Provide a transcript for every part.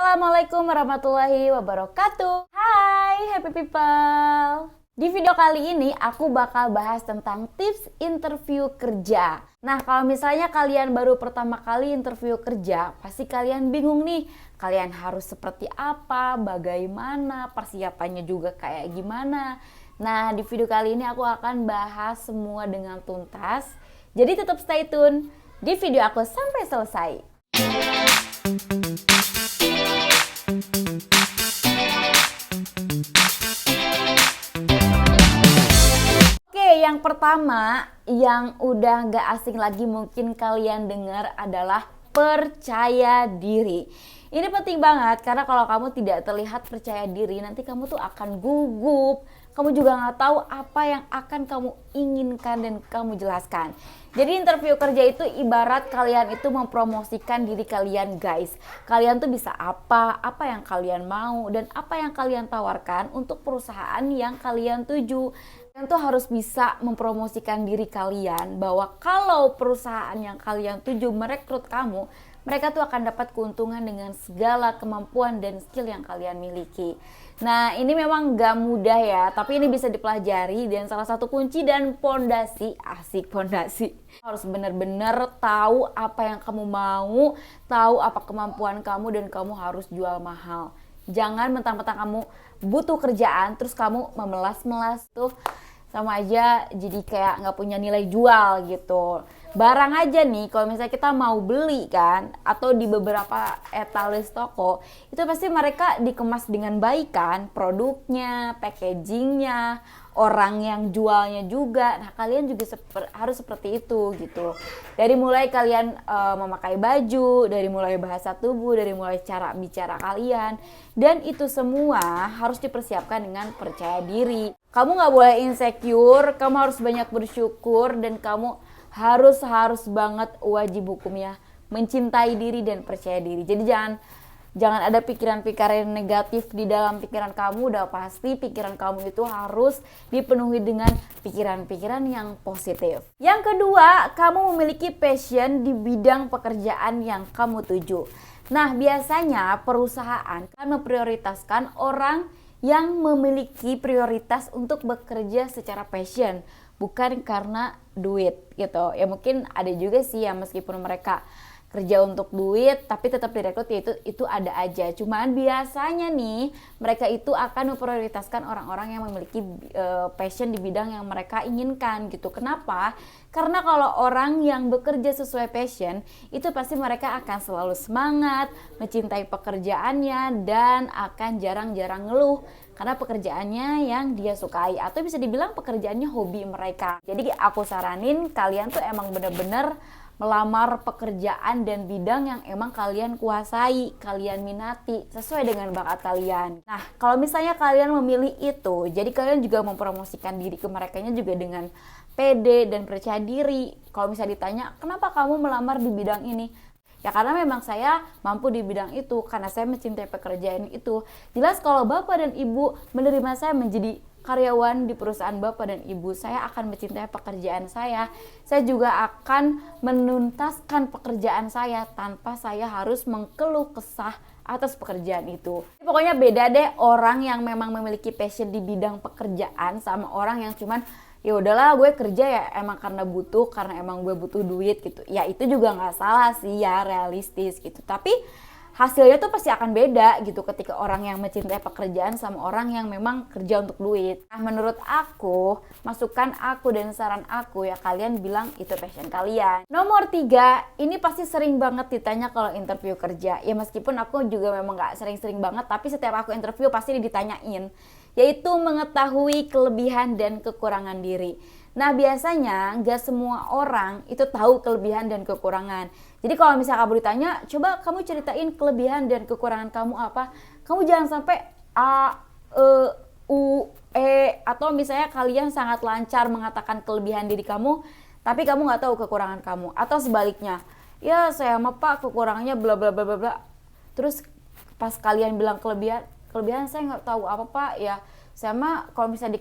Assalamualaikum warahmatullahi wabarakatuh. Hai happy people. Di video kali ini aku bakal bahas tentang tips interview kerja. Nah, kalau misalnya kalian baru pertama kali interview kerja, pasti kalian bingung nih. Kalian harus seperti apa, bagaimana, persiapannya juga kayak gimana. Nah, di video kali ini aku akan bahas semua dengan tuntas. Jadi tetap stay tune di video aku sampai selesai. Yang pertama yang udah gak asing lagi mungkin kalian dengar adalah percaya diri. Ini penting banget karena kalau kamu tidak terlihat percaya diri, nanti kamu tuh akan gugup. Kamu juga gak tahu apa yang akan kamu inginkan dan kamu jelaskan. Jadi interview kerja itu ibarat kalian itu mempromosikan diri kalian, guys. Kalian tuh bisa apa yang kalian mau dan apa yang kalian tawarkan untuk perusahaan yang kalian tuju. Kalian tuh harus bisa mempromosikan diri kalian bahwa kalau perusahaan yang kalian tuju merekrut kamu, mereka tuh akan dapat keuntungan dengan segala kemampuan dan skill yang kalian miliki. Nah, ini memang gak mudah ya, tapi ini bisa dipelajari dan salah satu kunci dan pondasi, asik pondasi. Harus benar-benar tahu apa yang kamu mau, tahu apa kemampuan kamu dan kamu harus jual mahal. Jangan mentang-mentang kamu butuh kerjaan terus kamu memelas-melas tuh sama aja jadi kayak nggak punya nilai jual gitu. Barang aja nih kalau misalnya kita mau beli kan atau di beberapa etalis toko itu pasti mereka dikemas dengan baik kan, produknya, packagingnya, orang yang jualnya juga. Nah, kalian juga harus seperti itu gitu. Dari mulai kalian memakai baju, dari mulai bahasa tubuh, dari mulai cara bicara kalian, dan itu semua harus dipersiapkan dengan percaya diri. Kamu gak boleh insecure, kamu harus banyak bersyukur, dan kamu harus banget wajib hukumnya mencintai diri dan percaya diri. Jadi jangan ada pikiran-pikiran negatif di dalam pikiran kamu. Udah pasti pikiran kamu itu harus dipenuhi dengan pikiran-pikiran yang positif. Yang kedua, kamu memiliki passion di bidang pekerjaan yang kamu tuju. Nah, biasanya perusahaan akan memprioritaskan orang yang memiliki prioritas untuk bekerja secara passion, bukan karena duit gitu. Ya mungkin ada juga sih ya meskipun mereka kerja untuk duit tapi tetap direkrut, ya itu ada aja. Cuman biasanya nih mereka itu akan memprioritaskan orang-orang yang memiliki passion di bidang yang mereka inginkan gitu. Kenapa? Karena kalau orang yang bekerja sesuai passion itu pasti mereka akan selalu semangat, mencintai pekerjaannya, dan akan jarang-jarang ngeluh karena pekerjaannya yang dia sukai, atau bisa dibilang pekerjaannya hobi mereka. Jadi aku saranin kalian tuh emang bener-bener melamar pekerjaan dan bidang yang emang kalian kuasai, kalian minati, sesuai dengan bakat kalian. Nah, kalau misalnya kalian memilih itu, jadi kalian juga mempromosikan diri ke merekanya juga dengan pede dan percaya diri. Kalau misalnya ditanya, kenapa kamu melamar di bidang ini? Ya karena memang saya mampu di bidang itu, karena saya mencintai pekerjaan itu. Jelas kalau bapak dan ibu menerima saya menjadi karyawan di perusahaan bapak dan ibu, saya akan mencintai pekerjaan saya. Saya juga akan menuntaskan pekerjaan saya tanpa saya harus mengeluh kesah atas pekerjaan itu. Pokoknya beda deh orang yang memang memiliki passion di bidang pekerjaan sama orang yang cuman ya udahlah gue kerja ya emang karena butuh, karena emang gue butuh duit gitu. Ya itu juga nggak salah sih ya, realistis gitu. Tapi hasilnya tuh pasti akan beda gitu ketika orang yang mencintai pekerjaan sama orang yang memang kerja untuk duit. Nah, menurut aku, masukan aku dan saran aku ya kalian bilang itu passion kalian. Nomor 3, ini pasti sering banget ditanya kalau interview kerja. Ya meskipun aku juga memang gak sering-sering banget, tapi setiap aku interview pasti ditanyain, yaitu mengetahui kelebihan dan kekurangan diri. Nah, biasanya gak semua orang itu tahu kelebihan dan kekurangan. Jadi kalau misalnya kamu ditanya, coba kamu ceritain kelebihan dan kekurangan kamu apa? Kamu jangan sampai A, E, U, E, atau misalnya kalian sangat lancar mengatakan kelebihan diri kamu, tapi kamu gak tahu kekurangan kamu. Atau sebaliknya, ya saya mah pak kekurangannya bla bla bla bla bla. Terus pas kalian bilang kelebihan saya nggak tahu apa pak, ya saya mah kalau misalnya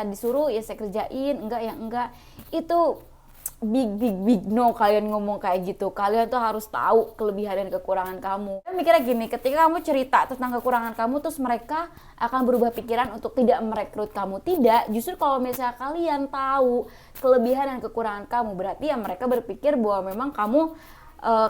disuruh ya saya kerjain, enggak ya enggak. Itu big no kalian ngomong kayak gitu. Kalian tuh harus tahu kelebihan dan kekurangan kamu. Dan mikirnya gini, ketika kamu cerita tentang kekurangan kamu, terus mereka akan berubah pikiran untuk tidak merekrut kamu. Tidak, justru kalau misalnya kalian tahu kelebihan dan kekurangan kamu, berarti ya mereka berpikir bahwa memang kamu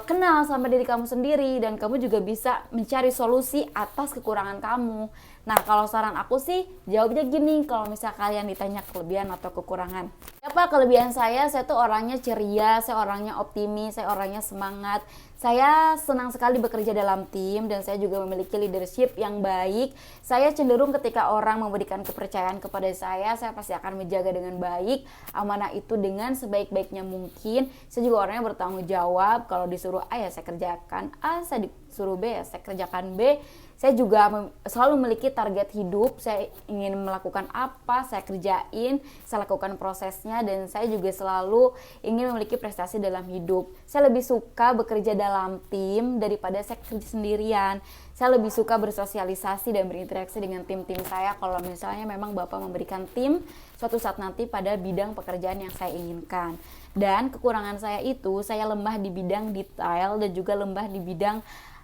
kenal sama diri kamu sendiri, dan kamu juga bisa mencari solusi atas kekurangan kamu. Nah, kalau saran aku sih jawabnya gini, kalau misalnya kalian ditanya kelebihan atau kekurangan. Apa kelebihan saya tuh orangnya ceria, saya orangnya optimis, saya orangnya semangat. Saya senang sekali bekerja dalam tim, dan saya juga memiliki leadership yang baik. Saya cenderung ketika orang memberikan kepercayaan kepada saya pasti akan menjaga dengan baik amanah itu dengan sebaik-baiknya mungkin. Saya juga orangnya bertanggung jawab. Kalau disuruh A ya saya kerjakan A, saya disuruh B ya saya kerjakan B. Saya juga selalu memiliki target hidup. Saya ingin melakukan apa, saya kerjain, saya lakukan prosesnya, dan saya juga selalu ingin memiliki prestasi dalam hidup. Saya lebih suka bekerja dalam tim daripada saya kerja sendirian. Saya lebih suka bersosialisasi dan berinteraksi dengan tim-tim saya kalau misalnya memang Bapak memberikan tim suatu saat nanti pada bidang pekerjaan yang saya inginkan. Dan kekurangan saya itu, saya lemah di bidang detail dan juga lemah di bidang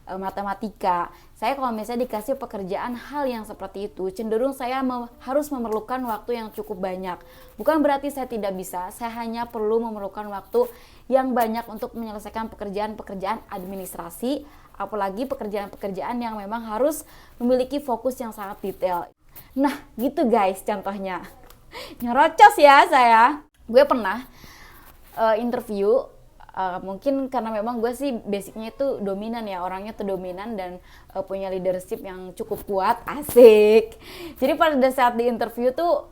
matematika. Saya kalau misalnya dikasih pekerjaan hal yang seperti itu, cenderung saya harus memerlukan waktu yang cukup banyak. Bukan berarti saya tidak bisa, saya hanya perlu memerlukan waktu yang banyak untuk menyelesaikan pekerjaan-pekerjaan administrasi, apalagi pekerjaan-pekerjaan yang memang harus memiliki fokus yang sangat detail. Nah, gitu guys contohnya. Nyerocos ya saya. Gue pernah interview. Mungkin karena memang gue sih basicnya itu dominan ya, orangnya tuh dominan dan punya leadership yang cukup kuat, asik. Jadi pada saat di interview tuh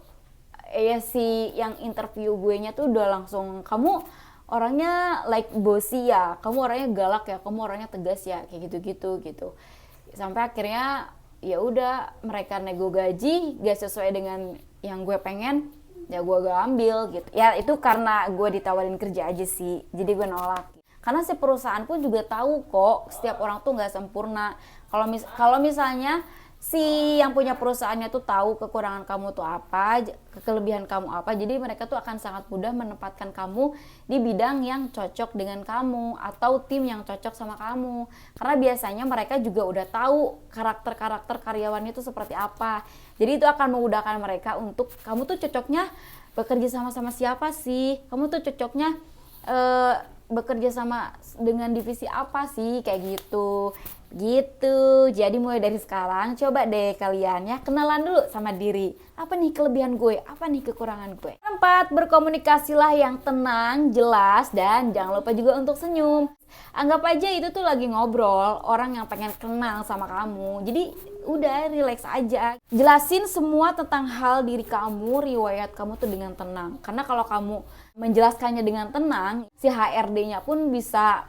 ya si yang interview gue nya tuh udah langsung, kamu orangnya like bossy ya, kamu orangnya galak ya, kamu orangnya tegas ya, kayak gitu sampai akhirnya ya udah mereka nego gaji gak sesuai dengan yang gue pengen, ya gue gak ambil gitu. Ya itu karena gue ditawarin kerja aja sih, jadi gue nolak. Karena si perusahaan pun juga tahu kok setiap orang tuh gak sempurna. Kalau misalnya si yang punya perusahaannya tuh tahu kekurangan kamu tuh apa, kelebihan kamu apa, jadi mereka tuh akan sangat mudah menempatkan kamu di bidang yang cocok dengan kamu atau tim yang cocok sama kamu. Karena biasanya mereka juga udah tahu karakter karyawannya itu seperti apa. Jadi itu akan memudahkan mereka untuk, kamu tuh cocoknya bekerja sama siapa sih? Kamu tuh cocoknya bekerja sama dengan divisi apa sih? Kayak gitu. Jadi mulai dari sekarang coba deh kalian ya kenalan dulu sama diri. Apa nih kelebihan gue? Apa nih kekurangan gue? 4. Berkomunikasilah yang tenang, jelas, dan jangan lupa juga untuk senyum. Anggap aja itu tuh lagi ngobrol orang yang pengen kenal sama kamu. Jadi udah relax aja. Jelasin semua tentang hal diri kamu, riwayat kamu tuh dengan tenang. Karena kalau kamu menjelaskannya dengan tenang, si HRD-nya pun bisa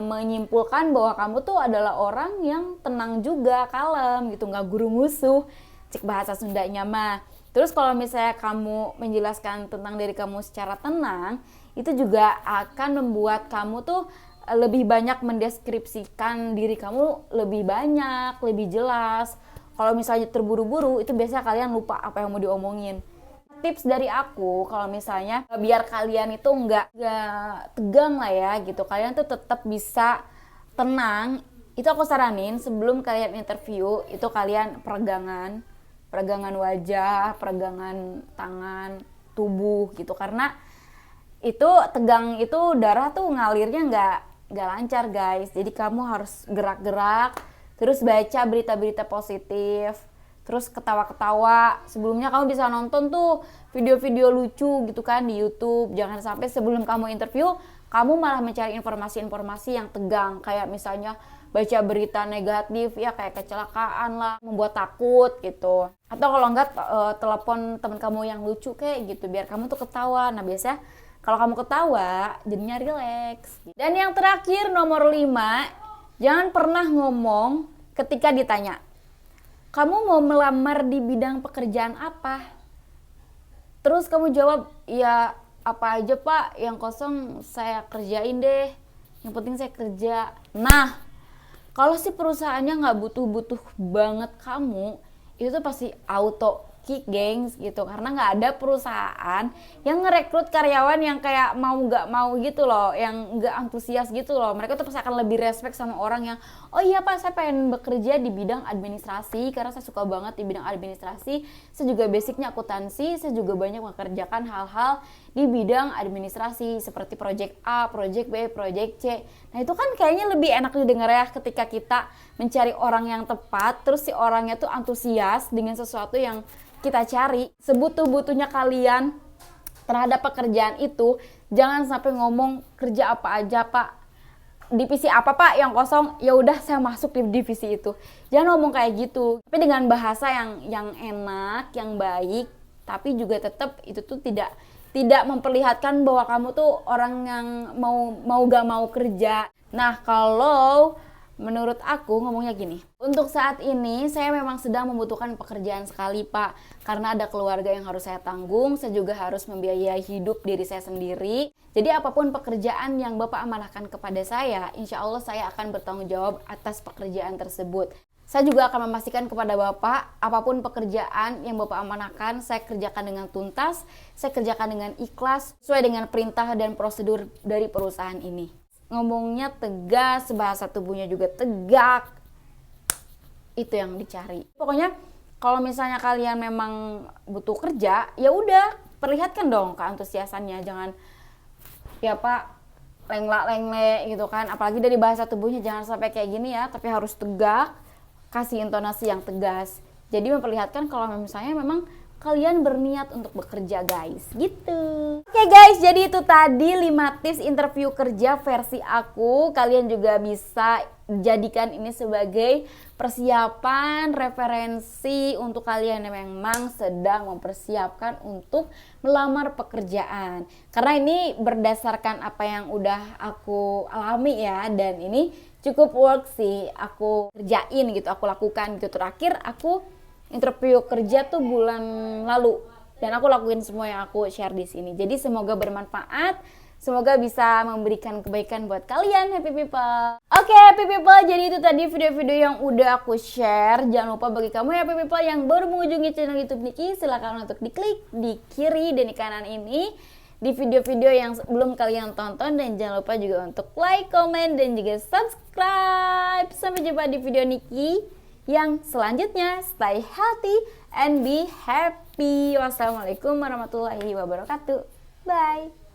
menyimpulkan bahwa kamu tuh adalah orang yang tenang juga, kalem gitu, nggak guru musuh, cik bahasa Sundanya mah. Terus kalau misalnya kamu menjelaskan tentang diri kamu secara tenang, itu juga akan membuat kamu tuh lebih banyak mendeskripsikan diri kamu lebih banyak, lebih jelas. Kalau misalnya terburu-buru, itu biasanya kalian lupa apa yang mau diomongin. Tips dari aku, kalau misalnya biar kalian itu nggak tegang lah ya gitu, kalian tuh tetap bisa tenang, itu aku saranin sebelum kalian interview, itu kalian peregangan wajah, peregangan tangan, tubuh gitu. Karena itu tegang itu darah tuh ngalirnya nggak lancar guys. Jadi kamu harus gerak-gerak, terus baca berita-berita positif, terus ketawa-ketawa. Sebelumnya kamu bisa nonton tuh video-video lucu gitu kan di YouTube. Jangan sampai sebelum kamu interview kamu malah mencari informasi-informasi yang tegang, kayak misalnya baca berita negatif ya, kayak kecelakaan lah, membuat takut gitu. Atau kalau enggak telepon teman kamu yang lucu kayak gitu biar kamu tuh ketawa. Nah biasanya kalau kamu ketawa jadinya relax. Dan yang terakhir nomor 5, jangan pernah ngomong ketika ditanya, kamu mau melamar di bidang pekerjaan apa? Terus kamu jawab, ya apa aja pak, yang kosong saya kerjain deh, yang penting saya kerja. Nah, kalau si perusahaannya nggak butuh banget kamu, itu tuh pasti auto laki-laki, gengs gitu. Karena nggak ada perusahaan yang ngerekrut karyawan yang kayak mau nggak mau gitu loh, yang nggak antusias gitu loh. Mereka tuh pasti akan lebih respect sama orang yang, oh iya Pak, saya pengen bekerja di bidang administrasi karena saya suka banget di bidang administrasi. Saya juga basicnya akuntansi, saya juga banyak mengerjakan hal-hal di bidang administrasi seperti project A, project B, project C. Nah itu kan kayaknya lebih enak didengar ya ketika kita mencari orang yang tepat, terus si orangnya tuh antusias dengan sesuatu yang kita cari. Sebutuh-butuhnya kalian terhadap pekerjaan itu, jangan sampai ngomong kerja apa aja Pak, divisi apa Pak yang kosong, ya udah saya masuk di divisi itu. Jangan ngomong kayak gitu, tapi dengan bahasa yang enak, yang baik, tapi juga tetap itu tuh tidak memperlihatkan bahwa kamu tuh orang yang mau gak mau kerja. Nah kalau menurut aku ngomongnya gini, untuk saat ini saya memang sedang membutuhkan pekerjaan sekali Pak, karena ada keluarga yang harus saya tanggung, saya juga harus membiayai hidup diri saya sendiri. Jadi apapun pekerjaan yang Bapak amanahkan kepada saya, insya Allah saya akan bertanggung jawab atas pekerjaan tersebut. Saya juga akan memastikan kepada Bapak, apapun pekerjaan yang Bapak amanahkan, saya kerjakan dengan tuntas, saya kerjakan dengan ikhlas, sesuai dengan perintah dan prosedur dari perusahaan ini. Ngomongnya tegas, bahasa tubuhnya juga tegak, itu yang dicari. Pokoknya kalau misalnya kalian memang butuh kerja, ya udah perlihatkan dong keantusiasannya, jangan ya Pak lenglak-lengle gitu kan. Apalagi dari bahasa tubuhnya jangan sampai kayak gini ya, tapi harus tegak. Kasih intonasi yang tegas. Jadi memperlihatkan kalau misalnya memang kalian berniat untuk bekerja guys, gitu. Oke guys, jadi itu tadi 5 tips interview kerja versi aku. Kalian juga bisa jadikan ini sebagai persiapan, referensi untuk kalian yang memang sedang mempersiapkan untuk melamar pekerjaan. Karena ini berdasarkan apa yang udah aku alami ya, dan ini cukup work sih, aku kerjain gitu, aku lakukan gitu. Terakhir aku interview kerja tuh bulan lalu, dan aku lakuin semua yang aku share di sini. Jadi semoga bermanfaat, semoga bisa memberikan kebaikan buat kalian happy people. Oke happy people, jadi itu tadi video-video yang udah aku share. Jangan lupa bagi kamu happy people yang baru mengunjungi channel YouTube Niki, silakan untuk diklik di kiri dan di kanan ini di video-video yang belum kalian tonton, dan jangan lupa juga untuk like, comment, dan juga subscribe. Sampai jumpa di video Niki yang selanjutnya. Stay healthy and be happy. Wassalamualaikum warahmatullahi wabarakatuh. Bye.